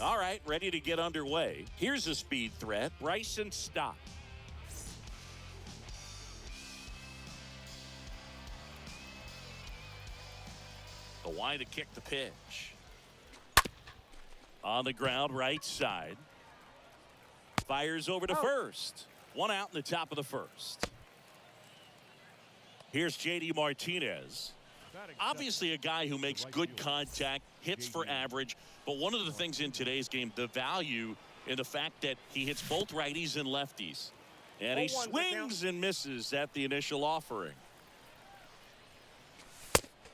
All right, ready to get underway. Here's a speed threat. Bryson Stott. The wide to kick the pitch. On the ground, right side. Fires over to first. One out in the top of the first. Here's J.D. Martinez. Obviously a guy who makes good contact, hits for average, but one of the things in today's game, the value in the fact that he hits both righties and lefties. And he swings and misses at the initial offering.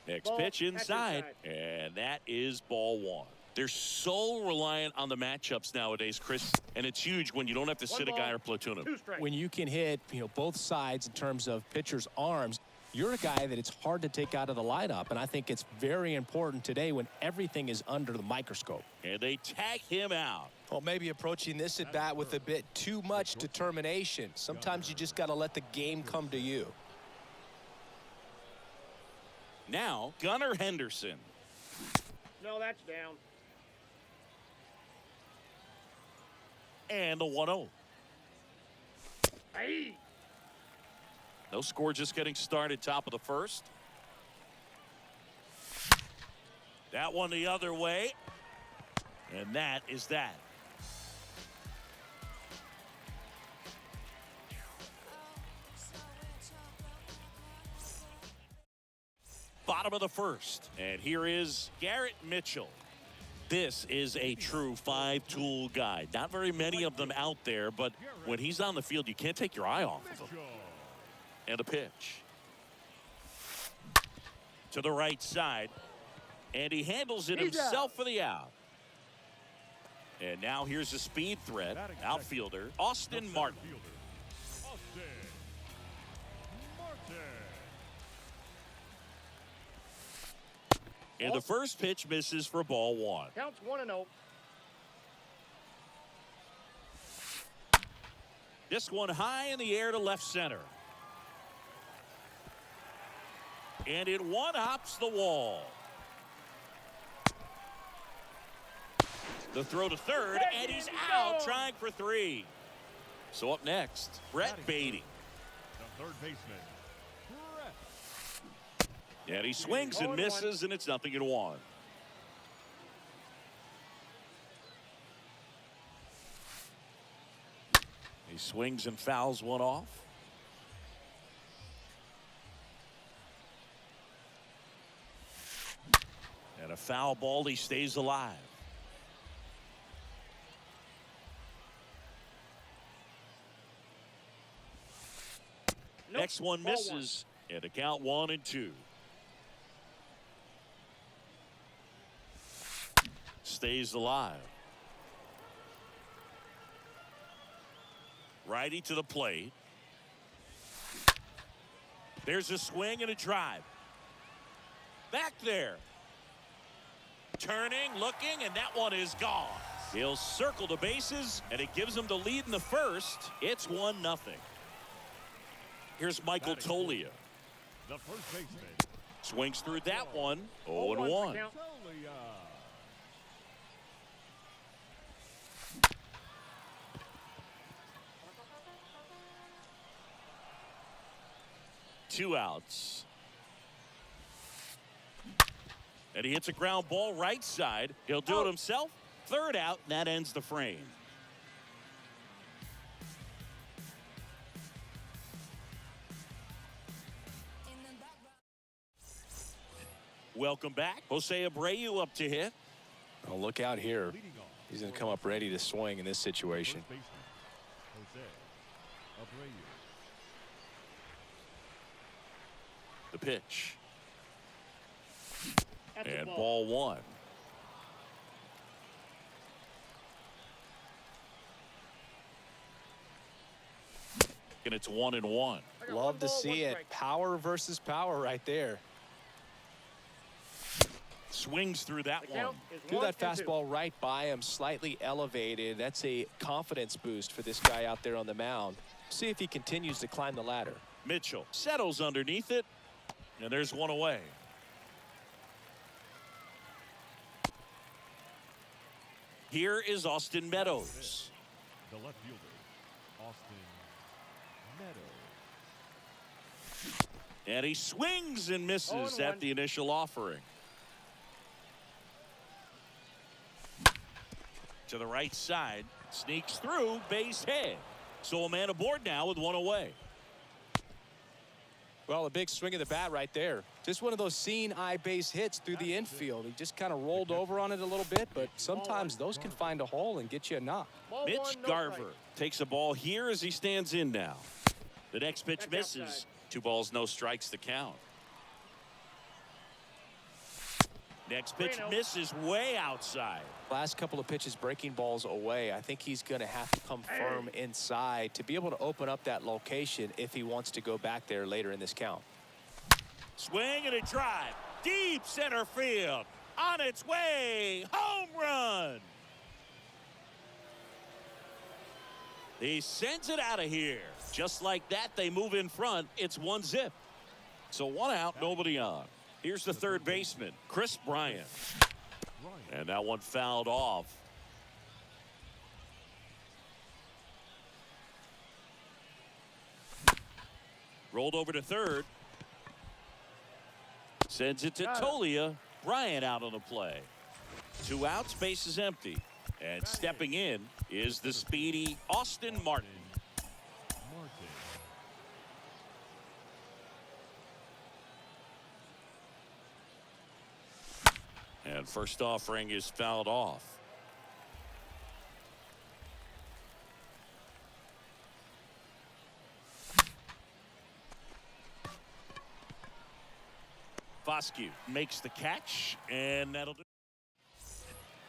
Next pitch inside, and that is ball one. They're so reliant on the matchups nowadays, Chris, and it's huge when you don't have to sit a guy or platoon him. When you can hit, both sides in terms of pitchers' arms, you're a guy that it's hard to take out of the lineup, and I think it's very important today when everything is under the microscope. And they tag him out. Well, maybe approaching this at bat with a bit too much determination. Sometimes you just got to let the game come to you. Now, Gunnar Henderson. No, that's down. And the 1-0. Hey. No score, just getting started, top of the first. That one the other way. And that is that. Bottom of the first. And here is Garrett Mitchell. This is a true five-tool guy. Not very many of them out there, but when he's on the field, you can't take your eye off of him. And a pitch. To the right side. And he handles it himself for the out. And now here's a speed threat. Outfielder, Austin Martin. And the first pitch misses for ball one. Counts 1-0. This one high in the air to left center. And it one-hops the wall. The throw to third, and he's out trying for three. So up next, Brett Beatty. The third baseman, Brett. And he swings and misses, and it's 0-1. He swings and fouls one off. And a foul ball, he stays alive. Nope. Next one misses, and a count 1-2. Stays alive. Righty to the plate. There's a swing and a drive. Back there. Turning, looking, and that one is gone. He'll circle the bases, and it gives him the lead in the first. It's 1-0. Here's Michael Tolia. The first baseman. Swings through that one. 0-1. Two outs. And he hits a ground ball right side. He'll do it himself. Third out, and that ends the frame. Welcome back. Jose Abreu up to hit. Oh, look out here. He's going to come up ready to swing in this situation. The pitch. And ball one. And it's 1-1. Love to see it. Power versus power right there. Swings through that one. Threw that fastball right by him, slightly elevated. That's a confidence boost for this guy out there on the mound. See if he continues to climb the ladder. Mitchell settles underneath it, and there's one away. Here is Austin Meadows. The left fielder, Austin Meadows. And he swings and misses 0-1. at the initial offering. To the right side, sneaks through, base hit. So a man aboard now with one away. Well, a big swing of the bat right there. Just one of those seeing eye base hits through the infield. He just kind of rolled over on it a little bit, but sometimes those can find a hole and get you a knock. Ball Mitch one, no Garver strike. takes a ball here as he stands in now. The next pitch That's misses. outside. 2 balls, no strikes to count. Next pitch Reno. misses way outside. Last couple of pitches breaking balls away. I think he's going to have to come firm inside to be able to open up that location if he wants to go back there later in this count. Swing and a drive. Deep center field. On its way. Home run. He sends it out of here. Just like that, they move in front. It's 1-0. So 1 out, nobody on. Here's the third baseman, Chris Bryant. And that one fouled off. Rolled over to third. Sends it to Tolia. Bryant out on the play. 2 outs, base is empty. And stepping in is the speedy Austin Martin. And first offering is fouled off. Foscue makes the catch, and that'll do.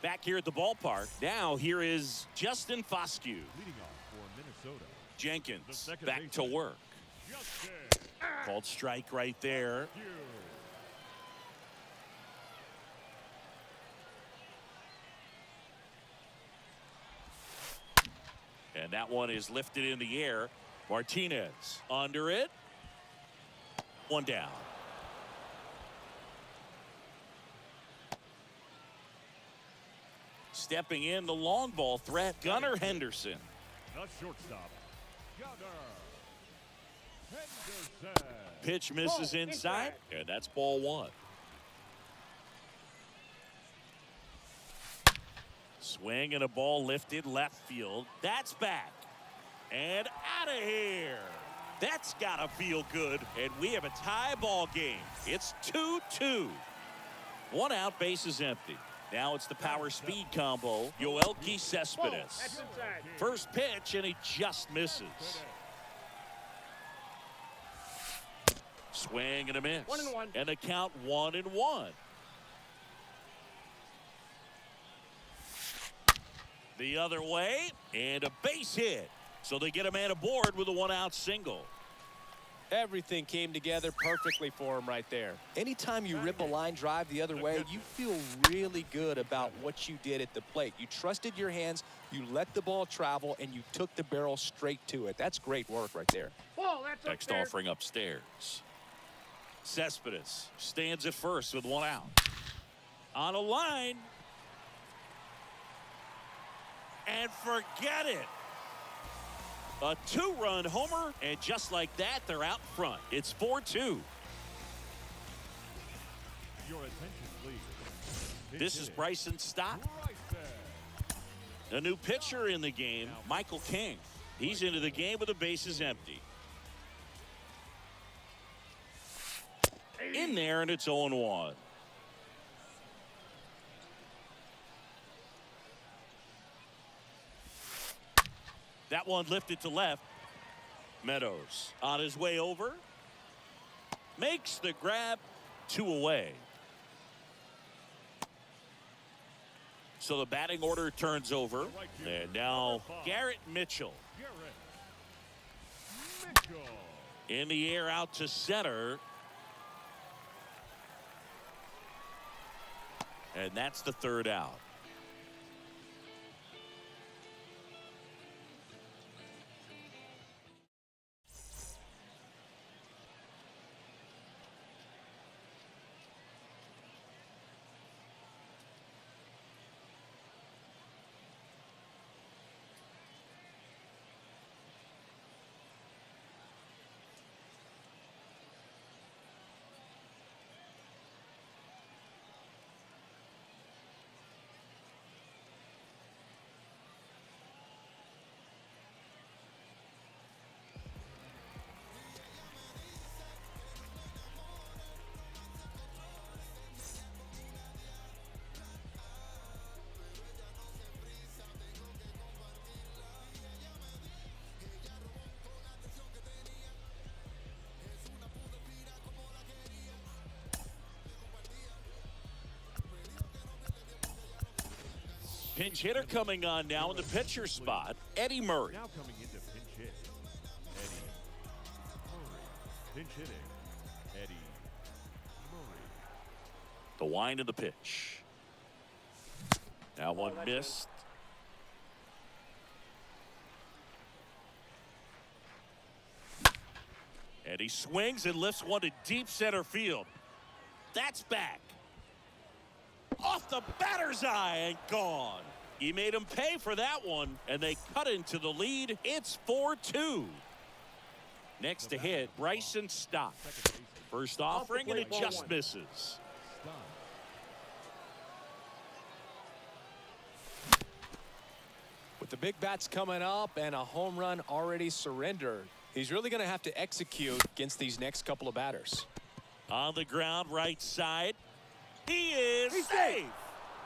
Back here at the ballpark. Now here is Justin Foscue. Leading off for Minnesota, Jenkins back to work. Justin Called strike right there. Hughes. And that one is lifted in the air. Martinez under it. 1 down. Stepping in the long ball threat, Gunnar Henderson. The shortstop, Gunnar Henderson. Pitch misses Ball inside, and that's ball 1. Swing and a ball lifted left field. That's back. And out of here. That's got to feel good. And we have a tie ball game. It's 2-2. 1 out, base is empty. Now it's the power speed combo. Yoelqui Cespedes. That's inside. First pitch, and he just misses. Swing and a miss. 1-1. And the count 1-1. The other way, and a base hit. So they get a man aboard with a 1-out single. Everything came together perfectly for him right there. Anytime you rip a line drive the other way, you feel really good about what you did at the plate. You trusted your hands, you let the ball travel, and you took the barrel straight to it. That's great work right there. Ball, that's Next upstairs. offering upstairs. Cespedes stands at first with 1 out. On a line. And forget it. A 2-run homer, and just like that, they're out front. It's 4-2. Your attention, please. This is Bryson Stott. Bryson. A new pitcher in the game, Michael King. He's into the game with the bases empty. In there, and it's 0-1. That one lifted to left. Meadows on his way over. Makes the grab. 2 away. So the batting order turns over. And now Garrett Mitchell. Garrett Mitchell. In the air out to center. And that's the 3rd out. Pinch hitter coming on now in the pitcher spot, Eddie Murray. Now coming into pinch hit, Eddie Murray. Pinch hitting, Eddie Murray. The wind of the pitch. That one missed. And he swings and lifts one to deep center field. That's back. Off the batter's eye and gone. He made him pay for that one, and they cut into the lead. It's 4-2. Next to hit, Bryson Stott. First offering, and it just misses. With the big bats coming up and a home run already surrendered, he's really going to have to execute against these next couple of batters. On the ground, right side. He is safe.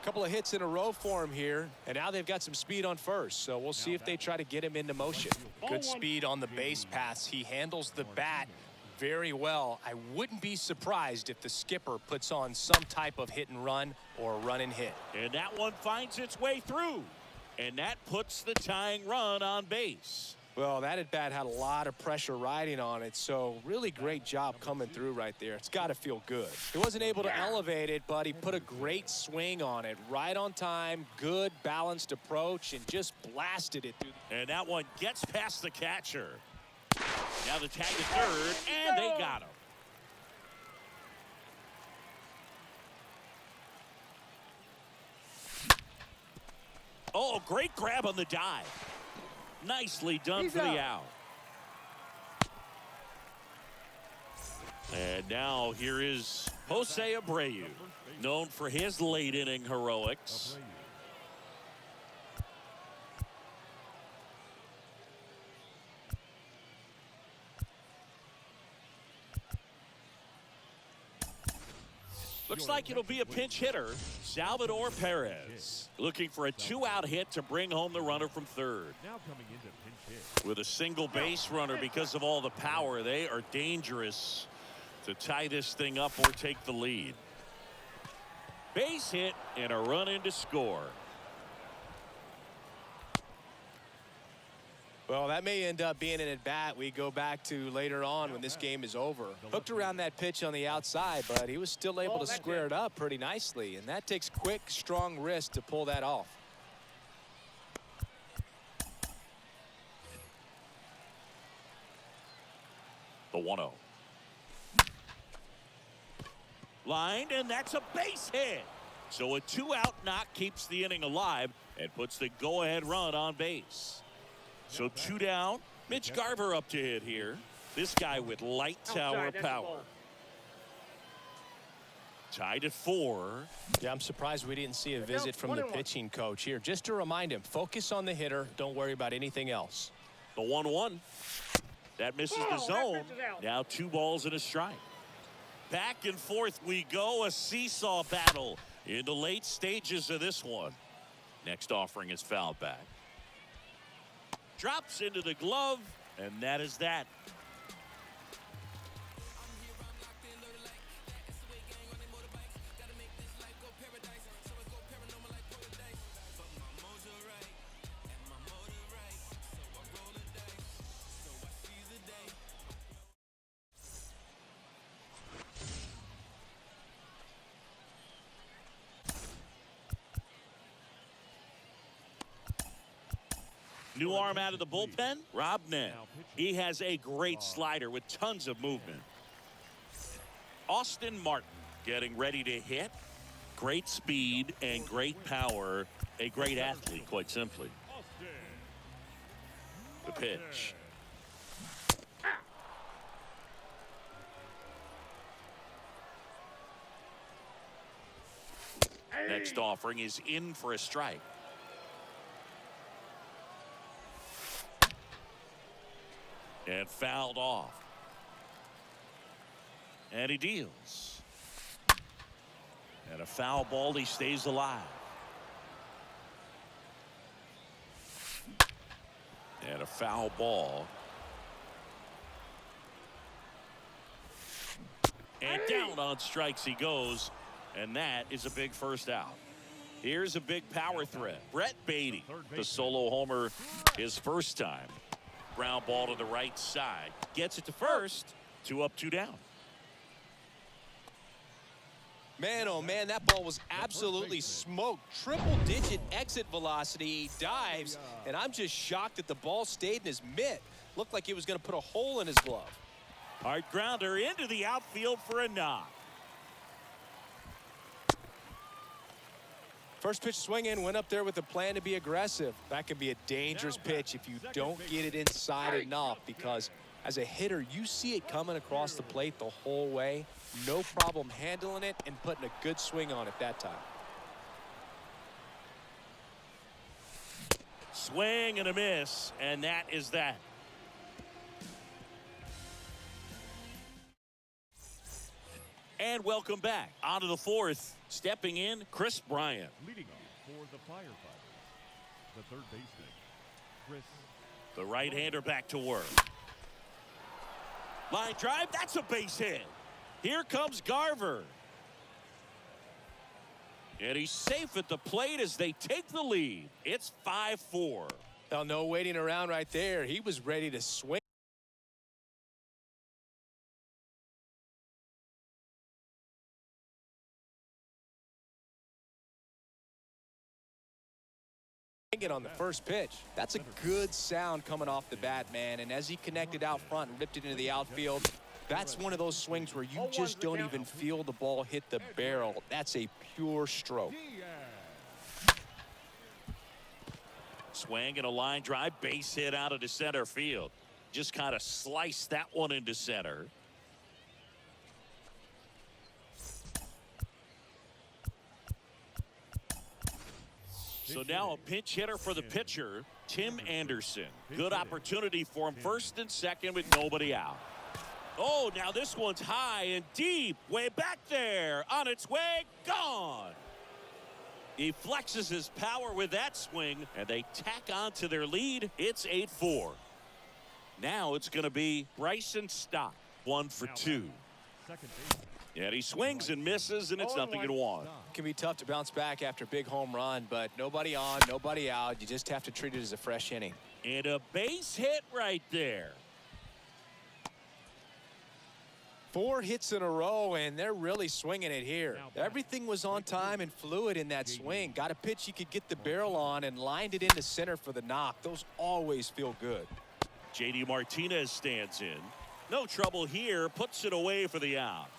Couple of hits in a row for him here, and now they've got some speed on first, so we'll see if they try to get him into motion. Good speed on the base pass. He handles the bat very well. I wouldn't be surprised if the skipper puts on some type of hit and run or run and hit. And that one finds its way through. And that puts the tying run on base. Well, that at bat had a lot of pressure riding on it, so really great job coming through right there. It's got to feel good. He wasn't able to elevate it, but he put a great swing on it. Right on time, good balanced approach, and just blasted it through. And that one gets past the catcher. Now the tag to third, and they got him. Oh, great grab on the dive. Nicely done for the out. And now here is Jose Abreu, known for his late inning heroics. Looks like it'll be a pinch hitter, Salvador Perez, looking for a two-out hit to bring home the runner from third. Now coming into pinch hit. With a single base runner, because of all the power, they are dangerous to tie this thing up or take the lead. Base hit and a run in to score. Well, that may end up being an at-bat we go back to later on when this game is over. Hooked around that pitch on the outside, but he was still able to square it up pretty nicely, and that takes quick, strong wrist to pull that off. The 1-0. Lined, and that's a base hit. So a two-out knock keeps the inning alive and puts the go-ahead run on base. So two down. Mitch Garver up to hit here. This guy with light tower power. Tied at 4. Yeah, I'm surprised we didn't see a visit from the pitching coach here. Just to remind him, focus on the hitter. Don't worry about anything else. The 1-1. That misses the zone. Now 2 balls and a strike. Back and forth we go. A seesaw battle in the late stages of this one. Next offering is fouled back. Drops into the glove, and that is that. New arm out of the bullpen, Rob Nett. He has a great slider with tons of movement. Austin Martin getting ready to hit. Great speed and great power. A great athlete, quite simply. The pitch. Next offering is in for a strike. And fouled off. And he deals. And a foul ball, he stays alive. And a foul ball. And down on strikes he goes. And that is a big first out. Here's a big power threat. Brett Beatty, the solo homer his first time. Ground ball to the right side. Gets it to first. 2 up, 2 down. Man, oh man, that ball was absolutely smoked. Triple-digit exit velocity. He dives, and I'm just shocked that the ball stayed in his mitt. Looked like he was going to put a hole in his glove. Hard grounder into the outfield for a knock. First pitch swing in, went up there with a plan to be aggressive. That can be a dangerous pitch if you don't get it inside enough, because as a hitter, you see it coming across the plate the whole way. No problem handling it and putting a good swing on it that time. Swing and a miss, and that is that. And welcome back. On to the fourth. Stepping in, Chris Bryant. Leading off for the Firefighters, the third baseman, Chris. The right-hander back to work. Line drive, that's a base hit. Here comes Garver. And he's safe at the plate as they take the lead. It's 5-4. Now, no waiting around right there. He was ready to swing. It on the first pitch. That's a good sound coming off the bat, man. And as he connected out front and ripped it into the outfield, that's one of those swings where you just don't even feel the ball hit the barrel. That's a pure stroke. Swing and a line drive, base hit out of the center field. Just kind of sliced that one into center. So now a pinch hitter for the pitcher, Tim Anderson. Good opportunity for him first and second with nobody out. Oh, now this one's high and deep, way back there, on its way, gone. He flexes his power with that swing, and they tack on to their lead. It's 8-4. Now it's going to be Bryson Stott, 1 for 2. Second baseman. And he swings and misses, and it's 0-1. It can be tough to bounce back after a big home run, but nobody on, nobody out. You just have to treat it as a fresh inning. And a base hit right there. 4 hits in a row, and they're really swinging it here. Everything was on time and fluid in that swing. Got a pitch he could get the barrel on and lined it into center for the knock. Those always feel good. J.D. Martinez stands in. No trouble here. Puts it away for the out.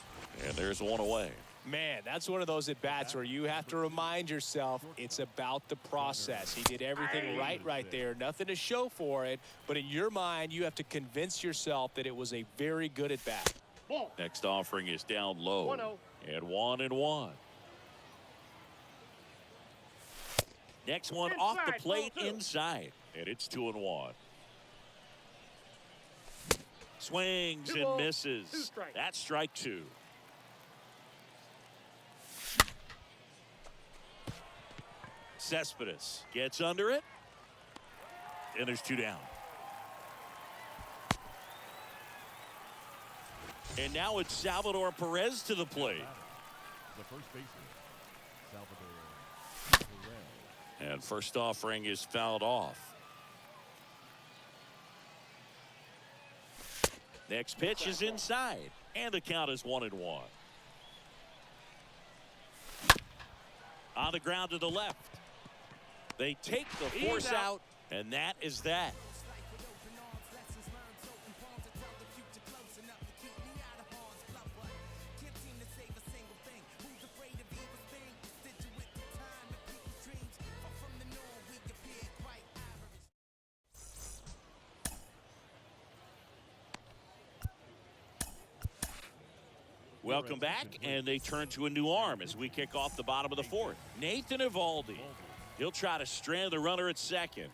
And there's one away. Man, that's one of those at-bats where you have to remind yourself it's about the process. He did everything right there. Nothing to show for it. But in your mind, you have to convince yourself that it was a very good at-bat. Next offering is down low. 1-0. And 1-1. Next one off the plate inside. And it's 2-1. Swings and misses. That's strike 2. Cespedes gets under it. And there's 2 down. And now it's Salvador Perez to the plate. The first baseman, Salvador Perez. And first offering is fouled off. Next pitch is inside. And the count is 1-1. On the ground to the left. They take the force out, and that is that. Welcome back, and they turn to a new arm as we kick off the bottom of the fourth. Nathan Eovaldi. He'll try to strand the runner at second.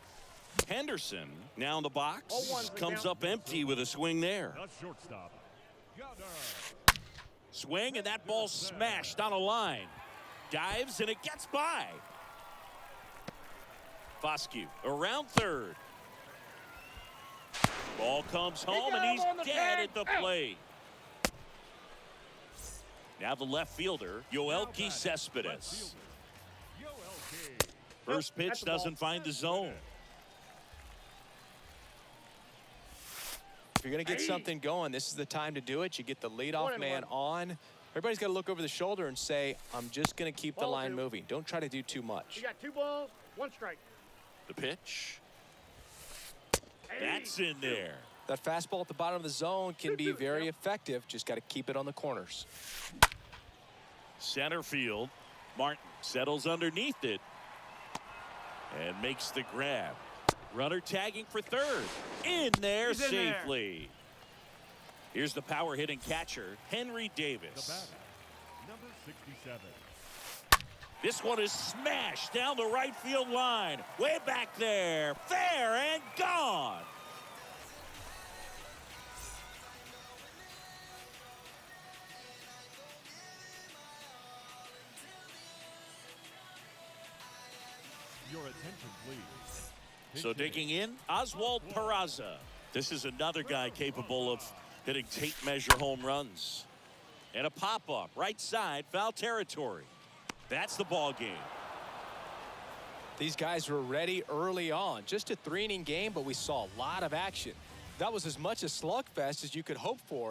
Henderson now in the box. Comes up empty with a swing there. The shortstop, Gunnar. Swing, and that ball smashed on a line. Dives, and it gets by. Foscue around third. Ball comes home, and he's dead at the plate. Now the left fielder, Yoelqui Cespedes. First Nope, pitch that's a ball. doesn't find the zone. If you're going to get something going, this is the time to do it. You get the leadoff man on. Everybody's got to look over the shoulder and say, I'm just going to keep the Ball line two. moving. Don't try to do too much. You got 2 balls, 1 strike. The pitch. That's in there. That fastball at the bottom of the zone can be very effective. Just got to keep it on the corners. Center field. Martin settles underneath it and makes the grab. Runner tagging for third. In there He's in there. safely. Here's the power hitting catcher, Henry The Davis. batter, number 67. This one is smashed down the right field line. Way back there. Fair and gone. Your attention, please. So digging in, Oswald Peraza. This is another guy capable of hitting tape measure home runs. And a pop-up, right side, foul territory. That's the ball game. These guys were ready early on. Just a 3-inning game, but we saw a lot of action. That was as much a slugfest as you could hope for.